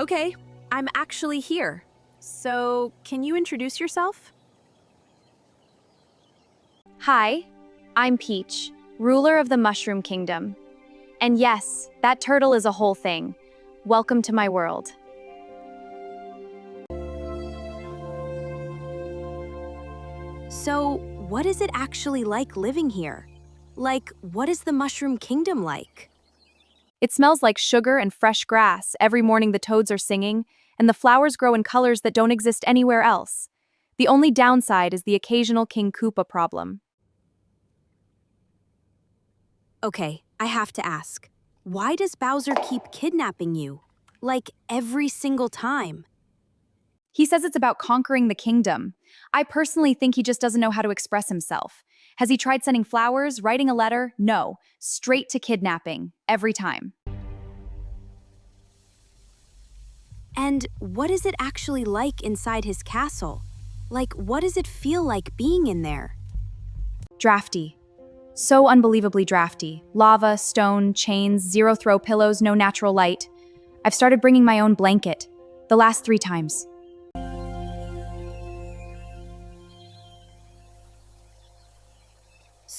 Okay, I'm actually here. So, can you introduce yourself? Hi, I'm Peach, ruler of the Mushroom Kingdom. And yes, that turtle is a whole thing. Welcome to my world. So, what is it actually like living here? Like, what is the Mushroom Kingdom like? It smells like sugar and fresh grass. Every morning the toads are singing, and the flowers grow in colors that don't exist anywhere else. The only downside is the occasional King Koopa problem. Okay, I have to ask. Why does Bowser keep kidnapping you? Like, every single time? He says it's about conquering the kingdom. I personally think he just doesn't know how to express himself. Has he tried sending flowers, writing a letter? No. Straight to kidnapping, every time. And what is it actually like inside his castle? Like, what does it feel like being in there? Drafty. So unbelievably drafty. Lava, stone, chains, zero-throw pillows, no natural light. I've started bringing my own blanket. The last 3 times.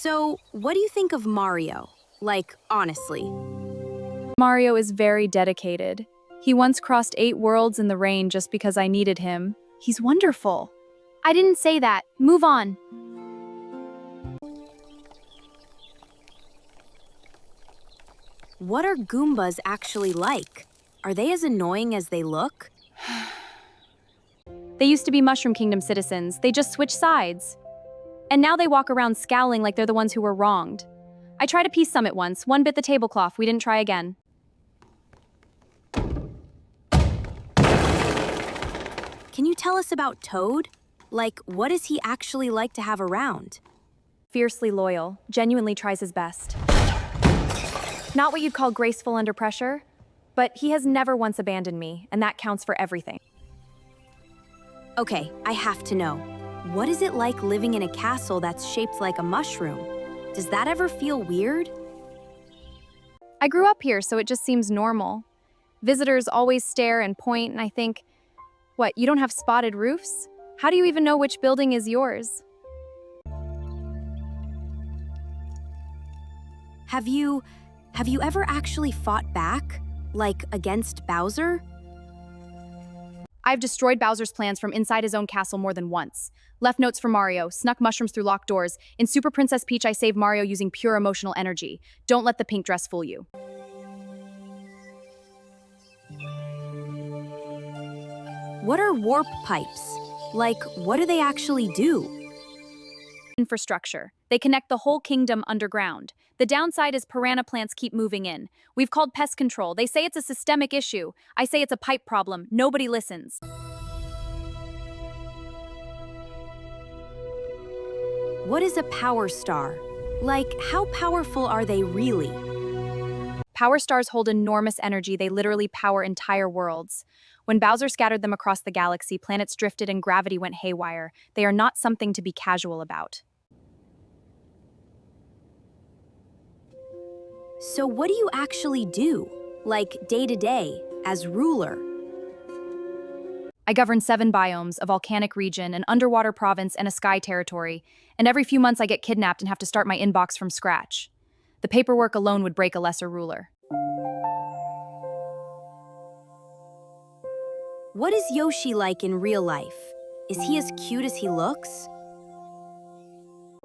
So, what do you think of Mario? Like, honestly. Mario is very dedicated. He once crossed 8 worlds in the rain just because I needed him. He's wonderful. I didn't say that. Move on. What are Goombas actually like? Are they as annoying as they look? They used to be Mushroom Kingdom citizens. They just switched sides. And now they walk around scowling like they're the ones who were wronged. I tried a peace summit once. One bit the tablecloth. We didn't try again. Can you tell us about Toad? Like, what is he actually like to have around? Fiercely loyal. Genuinely tries his best. Not what you'd call graceful under pressure, but he has never once abandoned me, and that counts for everything. Okay, I have to know. What is it like living in a castle that's shaped like a mushroom? Does that ever feel weird? I grew up here, so it just seems normal. Visitors always stare and point, and I think, what, you don't have spotted roofs? How do you even know which building is yours? Have you ever actually fought back? Like, against Bowser? I've destroyed Bowser's plans from inside his own castle more than once. Left notes for Mario, snuck mushrooms through locked doors. In Super Princess Peach, I saved Mario using pure emotional energy. Don't let the pink dress fool you. What are warp pipes? Like, what do they actually do? Infrastructure. They connect the whole kingdom underground. The downside is piranha plants keep moving in. We've called pest control. They say it's a systemic issue. I say it's a pipe problem. Nobody listens. What is a power star? Like, how powerful are they really? Power stars hold enormous energy. They literally power entire worlds. When Bowser scattered them across the galaxy, planets drifted and gravity went haywire. They are not something to be casual about. So what do you actually do? Like, day to day, as ruler? I govern 7 biomes, a volcanic region, an underwater province, and a sky territory. And every few months I get kidnapped and have to start my inbox from scratch. The paperwork alone would break a lesser ruler. What is Yoshi like in real life? Is he as cute as he looks?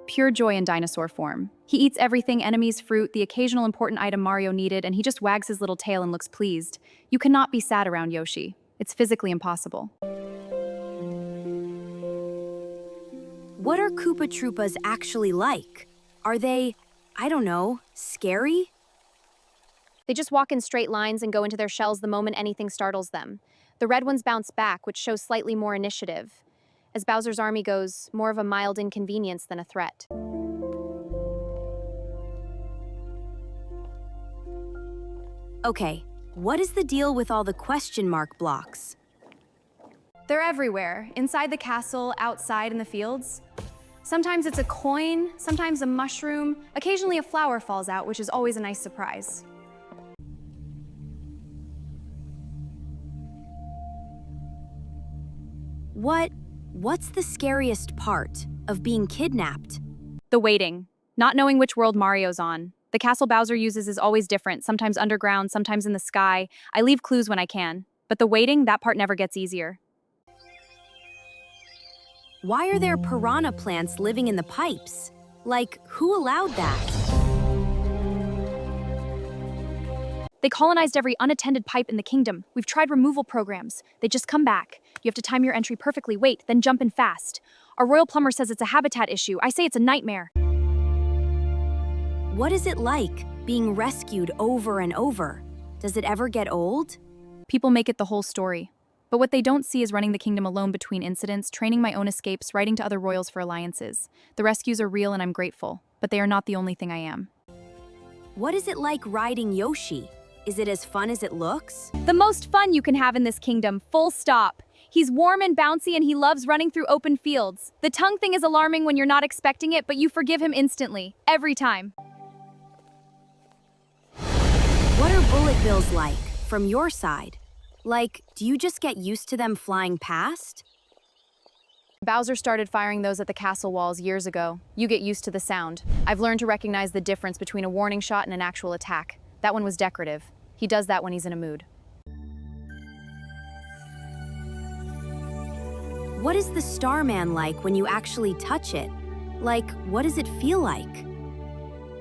Pure joy in dinosaur form. He eats everything, enemies, fruit, the occasional important item Mario needed, and he just wags his little tail and looks pleased. You cannot be sad around Yoshi. It's physically impossible. What are Koopa Troopas actually like? Are they, I don't know, scary? They just walk in straight lines and go into their shells the moment anything startles them. The red ones bounce back, which shows slightly more initiative. As Bowser's army goes, more of a mild inconvenience than a threat. Okay, what is the deal with all the question mark blocks? They're everywhere, inside the castle, outside in the fields. Sometimes it's a coin, sometimes a mushroom, occasionally a flower falls out, which is always a nice surprise. What's the scariest part of being kidnapped? The waiting. Not knowing which world Mario's on. The castle Bowser uses is always different, sometimes underground, sometimes in the sky. I leave clues when I can. But the waiting, that part never gets easier. Why are there piranha plants living in the pipes? Like, who allowed that? They colonized every unattended pipe in the kingdom. We've tried removal programs. They just come back. You have to time your entry perfectly, wait, then jump in fast. Our royal plumber says it's a habitat issue. I say it's a nightmare. What is it like being rescued over and over? Does it ever get old? People make it the whole story. But what they don't see is running the kingdom alone between incidents, training my own escapes, writing to other royals for alliances. The rescues are real and I'm grateful, but they are not the only thing I am. What is it like riding Yoshi? Is it as fun as it looks? The most fun you can have in this kingdom, full stop. He's warm and bouncy and he loves running through open fields. The tongue thing is alarming when you're not expecting it, but you forgive him instantly, every time. What are bullet bills like, from your side? Like, do you just get used to them flying past? Bowser started firing those at the castle walls years ago. You get used to the sound. I've learned to recognize the difference between a warning shot and an actual attack. That one was decorative. He does that when he's in a mood. What is the Starman like when you actually touch it? Like, what does it feel like?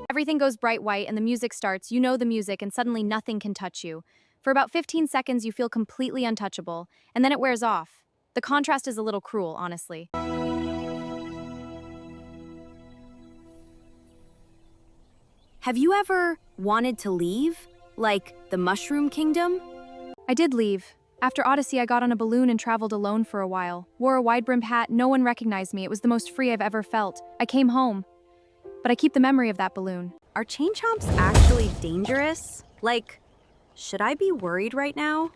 Everything goes bright white and the music starts, you know the music, and suddenly nothing can touch you. For about 15 seconds, you feel completely untouchable, and then it wears off. The contrast is a little cruel, honestly. Have you ever wanted to leave? Like the Mushroom Kingdom? I did leave. After Odyssey, I got on a balloon and traveled alone for a while. Wore a wide-brimmed hat, no one recognized me. It was the most free I've ever felt. I came home. But I keep the memory of that balloon. Are chain chomps actually dangerous? Like, should I be worried right now?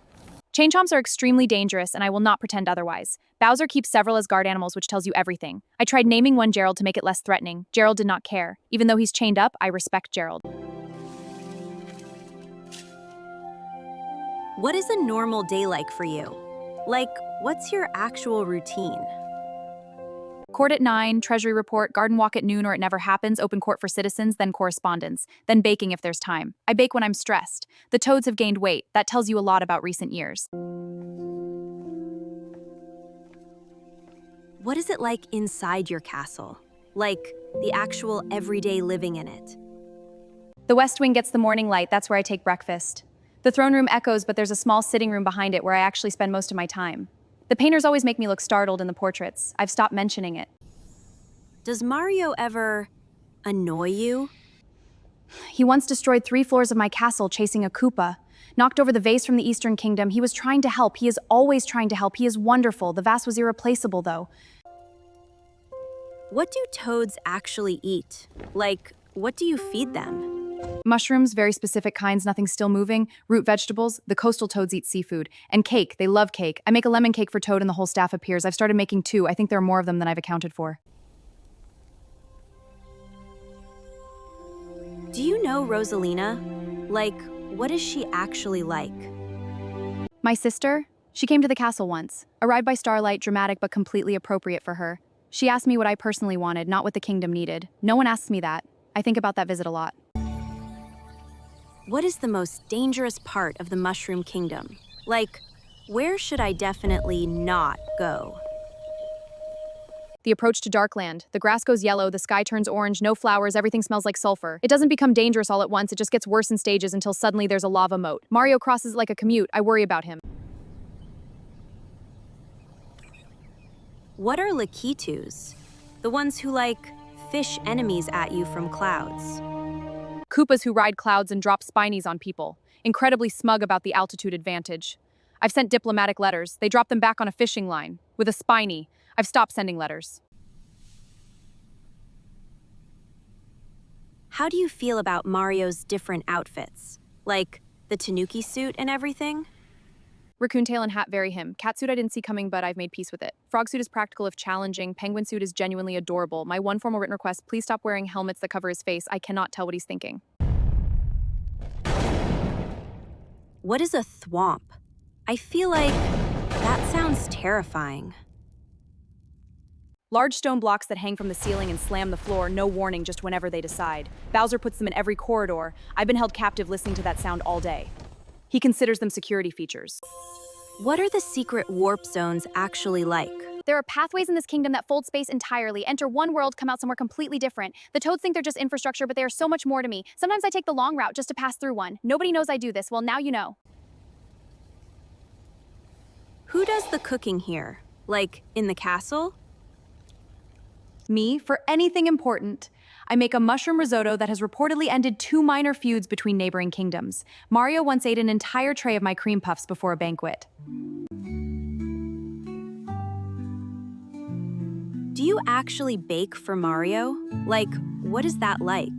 Chain chomps are extremely dangerous, and I will not pretend otherwise. Bowser keeps several as guard animals, which tells you everything. I tried naming one Gerald to make it less threatening. Gerald did not care. Even though he's chained up, I respect Gerald. What is a normal day like for you? Like, what's your actual routine? Court at 9, treasury report, garden walk at noon or it never happens, open court for citizens, then correspondence, then baking if there's time. I bake when I'm stressed. The toads have gained weight. That tells you a lot about recent years. What is it like inside your castle? Like, the actual everyday living in it? The West Wing gets the morning light. That's where I take breakfast. The throne room echoes, but there's a small sitting room behind it where I actually spend most of my time. The painters always make me look startled in the portraits. I've stopped mentioning it. Does Mario ever annoy you? He once destroyed 3 floors of my castle chasing a Koopa. Knocked over the vase from the Eastern Kingdom. He was trying to help. He is always trying to help. He is wonderful. The vase was irreplaceable, though. What do toads actually eat? Like, what do you feed them? Mushrooms, very specific kinds, nothing still moving. Root vegetables, the coastal toads eat seafood. And cake, they love cake. I make a lemon cake for Toad and the whole staff appears. I've started making 2. I think there are more of them than I've accounted for. Do you know Rosalina? Like, what is she actually like? My sister? She came to the castle once. A ride by starlight, dramatic but completely appropriate for her. She asked me what I personally wanted, not what the kingdom needed. No one asks me that. I think about that visit a lot. What is the most dangerous part of the Mushroom Kingdom? Like, where should I definitely not go? The approach to Darkland. The grass goes yellow, the sky turns orange, no flowers, everything smells like sulfur. It doesn't become dangerous all at once, it just gets worse in stages until suddenly there's a lava moat. Mario crosses it like a commute. I worry about him. What are Lakitus? The ones who, like, fish enemies at you from clouds. Koopas who ride clouds and drop spinies on people. Incredibly smug about the altitude advantage. I've sent diplomatic letters. They drop them back on a fishing line. With a spiny. I've stopped sending letters. How do you feel about Mario's different outfits? Like, the Tanuki suit and everything? Raccoon tail and hat vary him. Cat suit I didn't see coming, but I've made peace with it. Frog suit is practical if challenging. Penguin suit is genuinely adorable. My one formal written request, please stop wearing helmets that cover his face. I cannot tell what he's thinking. What is a thwomp? I feel like that sounds terrifying. Large stone blocks that hang from the ceiling and slam the floor, no warning, just whenever they decide. Bowser puts them in every corridor. I've been held captive listening to that sound all day. He considers them security features. What are the secret warp zones actually like? There are pathways in this kingdom that fold space entirely. Enter one world, come out somewhere completely different. The toads think they're just infrastructure, but they are so much more to me. Sometimes I take the long route just to pass through one. Nobody knows I do this. Well, now you know. Who does the cooking here? Like, in the castle? Me, for anything important. I make a mushroom risotto that has reportedly ended 2 minor feuds between neighboring kingdoms. Mario once ate an entire tray of my cream puffs before a banquet. Do you actually bake for Mario? Like, what is that like?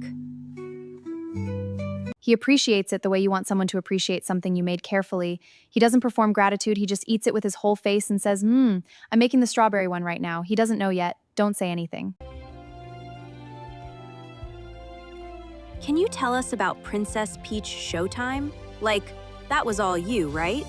He appreciates it the way you want someone to appreciate something you made carefully. He doesn't perform gratitude, he just eats it with his whole face and says, I'm making the strawberry one right now. He doesn't know yet. Don't say anything. Can you tell us about Princess Peach Showtime? Like, that was all you, right?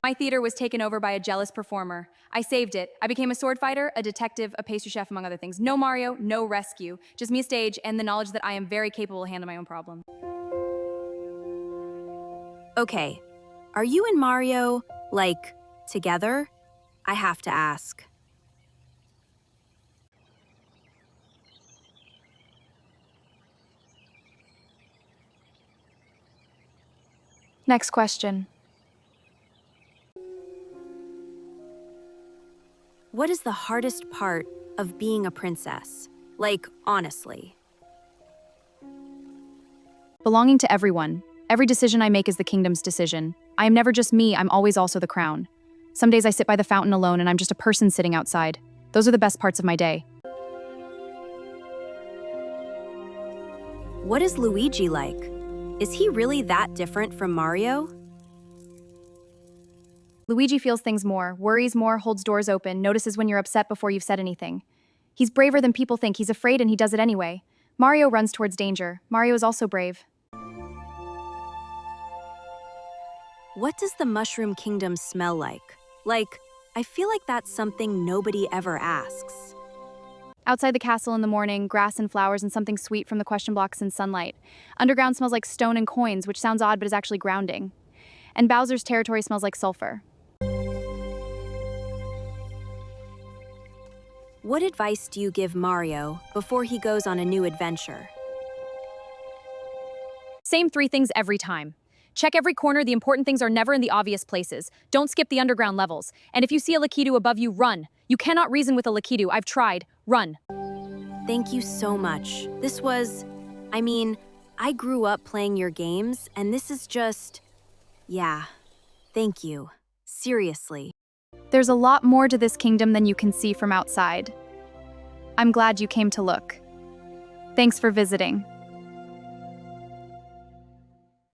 My theater was taken over by a jealous performer. I saved it. I became a sword fighter, a detective, a pastry chef, among other things. No Mario, no rescue. Just me a stage and the knowledge that I am very capable of handling my own problem. Okay, are you and Mario, like, together? I have to ask. Next question. What is the hardest part of being a princess? Like, honestly. Belonging to everyone. Every decision I make is the kingdom's decision. I am never just me, I'm always also the crown. Some days I sit by the fountain alone and I'm just a person sitting outside. Those are the best parts of my day. What is Luigi like? Is he really that different from Mario? Luigi feels things more, worries more, holds doors open, notices when you're upset before you've said anything. He's braver than people think. He's afraid and he does it anyway. Mario runs towards danger. Mario is also brave. What does the Mushroom Kingdom smell like? Like, I feel like that's something nobody ever asks. Outside the castle in the morning, grass and flowers and something sweet from the question blocks and sunlight. Underground smells like stone and coins, which sounds odd but is actually grounding. And Bowser's territory smells like sulfur. What advice do you give Mario before he goes on a new adventure? Same 3 things every time. Check every corner, the important things are never in the obvious places. Don't skip the underground levels. And if you see a Lakitu above you, run. You cannot reason with a Lakitu. I've tried. Run. Thank you so much. I grew up playing your games, and this is just... Yeah. Thank you. Seriously. There's a lot more to this kingdom than you can see from outside. I'm glad you came to look. Thanks for visiting.